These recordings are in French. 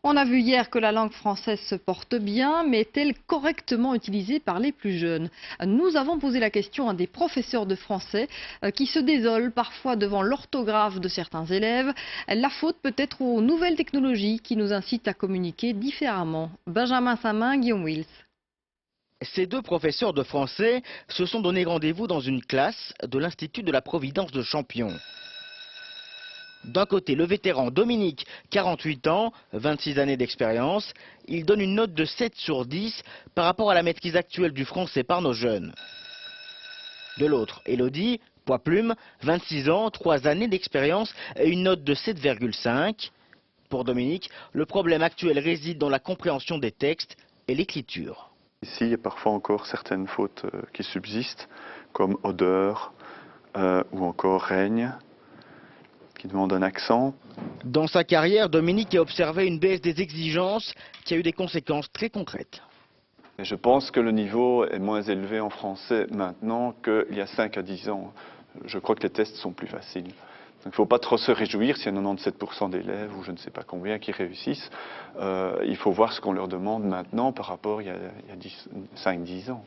On a vu hier que la langue française se porte bien, mais est-elle correctement utilisée par les plus jeunes? Nous avons posé la question à des professeurs de français qui se désolent parfois devant l'orthographe de certains élèves. La faute peut être aux nouvelles technologies qui nous incitent à communiquer différemment. Benjamin Samin, Guillaume Wills. Ces deux professeurs de français se sont donné rendez-vous dans une classe de l'Institut de la Providence de Champion. D'un côté, le vétéran Dominique, 48 ans, 26 années d'expérience. Il donne une note de 7 sur 10 par rapport à la maîtrise actuelle du français par nos jeunes. De l'autre, Elodie, poids plume, 26 ans, 3 années d'expérience et une note de 7,5. Pour Dominique, le problème actuel réside dans la compréhension des textes et l'écriture. Ici, il y a parfois encore certaines fautes qui subsistent, comme odeur ou encore règne, qui demandent un accent. Dans sa carrière, Dominique a observé une baisse des exigences qui a eu des conséquences très concrètes. Et je pense que le niveau est moins élevé en français maintenant qu'il y a 5 à 10 ans. Je crois que les tests sont plus faciles. Donc il ne faut pas trop se réjouir s'il y a 97% d'élèves ou je ne sais pas combien qui réussissent. Il faut voir ce qu'on leur demande maintenant par rapport à il y a 5-10 ans.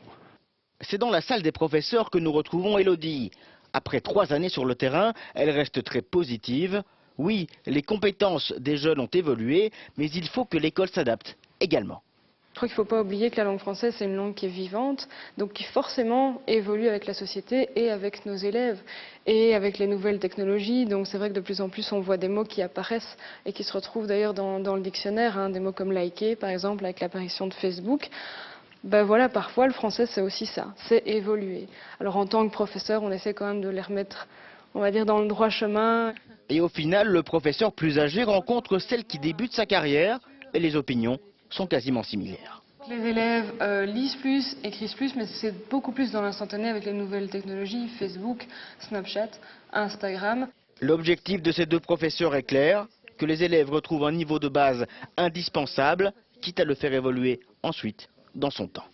C'est dans la salle des professeurs que nous retrouvons Elodie. Après 3 années sur le terrain, elle reste très positive. Oui, les compétences des jeunes ont évolué, mais il faut que l'école s'adapte également. Je crois qu'il ne faut pas oublier que la langue française, c'est une langue qui est vivante, donc qui forcément évolue avec la société et avec nos élèves et avec les nouvelles technologies. Donc c'est vrai que de plus en plus, on voit des mots qui apparaissent et qui se retrouvent d'ailleurs dans le dictionnaire, des mots comme liker, par exemple, avec l'apparition de Facebook. Ben voilà, parfois le français c'est aussi ça, c'est évoluer. Alors en tant que professeur, on essaie quand même de les remettre, on va dire, dans le droit chemin. Et au final, le professeur plus âgé rencontre celle qui débute sa carrière et les opinions sont quasiment similaires. Les élèves lisent plus, écrivent plus, mais c'est beaucoup plus dans l'instantané avec les nouvelles technologies, Facebook, Snapchat, Instagram. L'objectif de ces deux professeurs est clair, que les élèves retrouvent un niveau de base indispensable, quitte à le faire évoluer ensuite dans son temps.